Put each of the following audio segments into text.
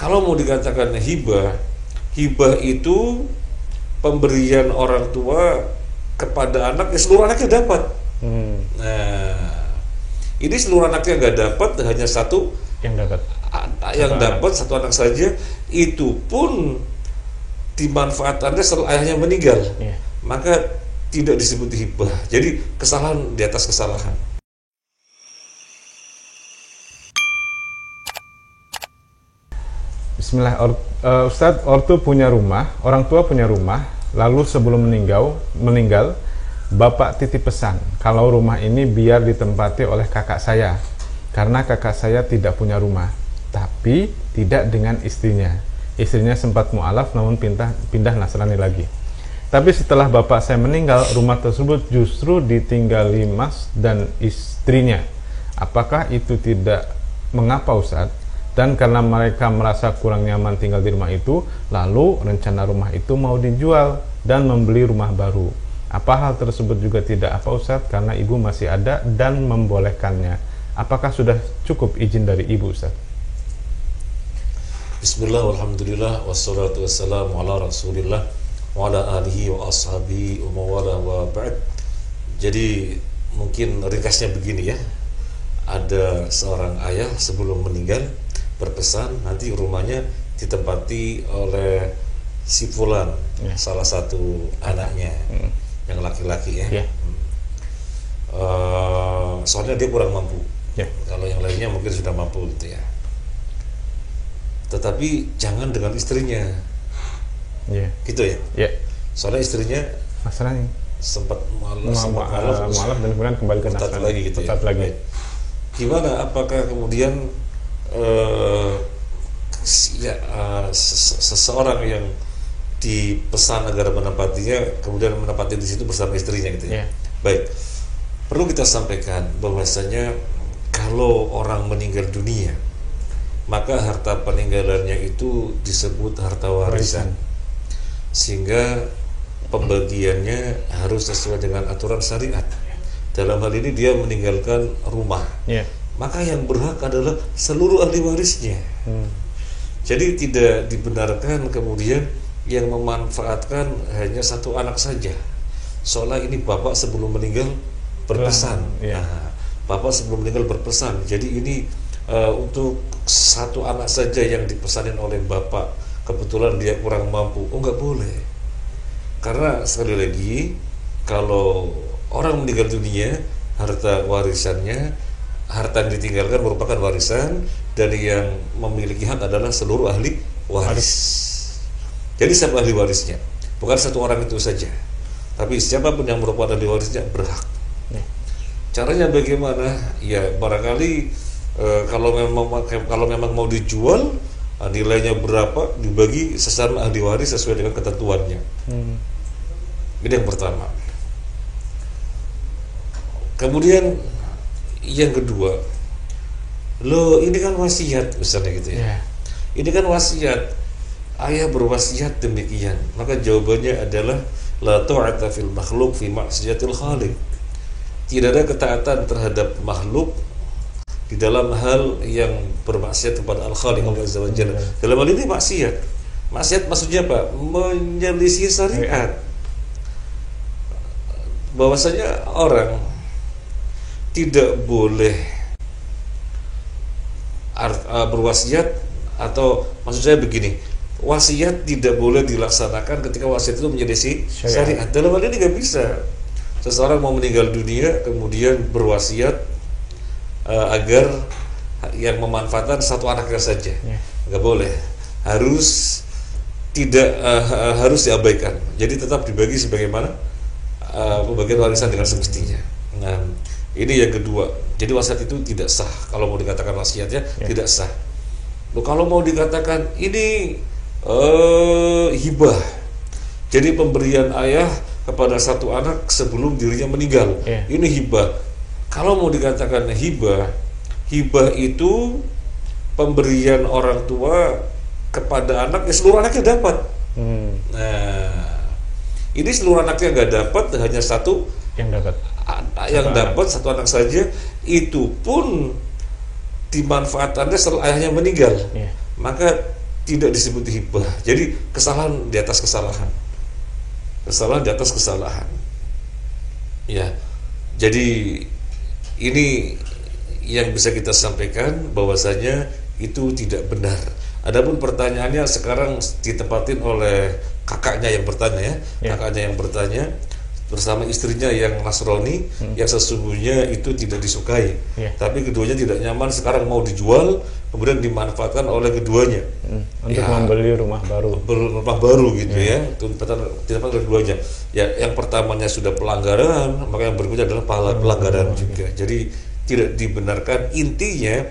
kalau mau dikatakan hibah, hibah itu pemberian orang tua kepada anak, ya seluruh anaknya dapat. Nah, ini seluruh anaknya nggak dapat, hanya satu yang dapat satu anak saja, itu pun dimanfaatkannya setelah ayahnya meninggal, maka tidak disebut hibah. Jadi kesalahan di atas kesalahan. Bismillah. Ustadz, orang tua punya rumah, lalu sebelum meninggal, bapak titip pesan kalau rumah ini biar ditempati oleh kakak saya, karena kakak saya tidak punya rumah, tapi tidak dengan istrinya. Istrinya sempat mu'alaf namun pindah Nasrani lagi. Tapi setelah bapak saya meninggal, rumah tersebut justru ditinggali mas dan istrinya. Apakah itu tidak mengapa, Ustadz? Dan karena mereka merasa kurang nyaman tinggal di rumah itu, lalu rencana rumah itu mau dijual dan membeli rumah baru. Apa hal tersebut juga tidak apa, Ustadz? Karena ibu masih ada dan membolehkannya. Apakah sudah cukup izin dari ibu, Ustadz? Bismillah, walhamdulillah, wassalatu wassalamu ala rasulillah wa ala alihi wa ashabihi wa mawala wa ba'd. Jadi mungkin ringkasnya begini ya. Ada seorang ayah sebelum meninggal berpesan nanti rumahnya ditempati oleh si fulan, salah satu anaknya yang laki-laki ya. Soalnya dia kurang mampu. Kalau yang lainnya mungkin sudah mampu gitu ya. Tetapi jangan dengan istrinya, gitu ya. Soalnya istrinya sempat mualaf dan kemudian kembali ke Nasrani lagi gitu ya. Gimana? Apakah kemudian seseorang yang dipesan agar menempatinya kemudian menempati di situ bersama istrinya gitu ya? Baik, perlu kita sampaikan bahwasanya kalau orang meninggal dunia, maka harta peninggalannya itu disebut harta warisan, sehingga pembagiannya harus sesuai dengan aturan syariat. Dalam hal ini dia meninggalkan rumah, maka yang berhak adalah seluruh ahli warisnya. Jadi tidak dibenarkan kemudian yang memanfaatkan hanya satu anak saja. Soalnya ini bapak sebelum meninggal berpesan. Bapak sebelum meninggal berpesan. Jadi ini untuk satu anak saja yang dipesanin oleh bapak, kebetulan dia kurang mampu. Oh, nggak boleh. Karena sekali lagi, kalau orang meninggal dunia, harta yang ditinggalkan merupakan warisan, dan yang memiliki hak adalah seluruh ahli waris. Jadi siapa ahli warisnya? Bukan satu orang itu saja, tapi siapapun yang merupakan ahli warisnya berhak. Caranya bagaimana? Ya barangkali kalau memang mau dijual, nilainya berapa dibagi sesama ahli waris sesuai dengan ketentuannya. Ini yang pertama. Kemudian yang kedua, ini kan wasiat misalnya gitu ya. Ini kan wasiat, ayah berwasiat demikian, maka jawabannya adalah la ta'ata fil makhluk fi maksiatil khaliq. Tidak ada ketaatan terhadap makhluk di dalam hal yang bermaksiat kepada Al-Khaliq Allah Azza wa Jalla. Dalam hal ini maksiat. Maksiat maksudnya apa? Menyelisih syariat. Bahwasanya orang tidak boleh berwasiat, atau maksud saya begini, wasiat tidak boleh dilaksanakan ketika wasiat itu menyelisih syariat. Dalam hal ini nggak bisa. Seseorang mau meninggal dunia kemudian berwasiat agar yang memanfaatkan satu anaknya saja, nggak boleh. Harus diabaikan. Jadi tetap dibagi sebagaimana pembagian warisan dengan semestinya. Nah, ini yang kedua. Jadi wasiat itu tidak sah. Kalau mau dikatakan wasiatnya tidak sah. Kalau mau dikatakan ini hibah, jadi pemberian ayah kepada satu anak sebelum dirinya meninggal, ini hibah. Kalau mau dikatakan hibah itu pemberian orang tua kepada anak, ya seluruh anaknya dapat. Nah, ini seluruh anaknya nggak dapat, hanya satu yang dapat satu anak saja, itu pun dimanfaatkannya setelah ayahnya meninggal, maka tidak disebut hibah. Jadi kesalahan di atas kesalahan, kesalahan di atas kesalahan. Ya, jadi ini yang bisa kita sampaikan bahwasanya itu tidak benar. Adapun pertanyaannya sekarang ditempatin oleh kakaknya yang bertanya, kakaknya yang bertanya bersama istrinya yang Nasrani, yang sesungguhnya itu tidak disukai, tapi keduanya tidak nyaman, sekarang mau dijual, kemudian dimanfaatkan oleh keduanya untuk membeli rumah baru gitu ya, tidak keduanya. Ya, yang pertamanya sudah pelanggaran, maka yang berikutnya adalah pelanggaran juga. Jadi tidak dibenarkan, intinya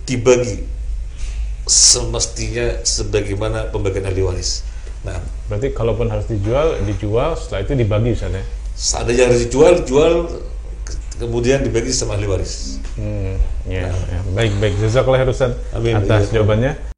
dibagi semestinya sebagaimana pembagian ahli waris. Nah, berarti kalaupun harus dijual, setelah itu dibagi misalnya. Seandainya harus jual, kemudian dibagi sama ahli waris. Baik. Jazakallah khairan atas jawabannya.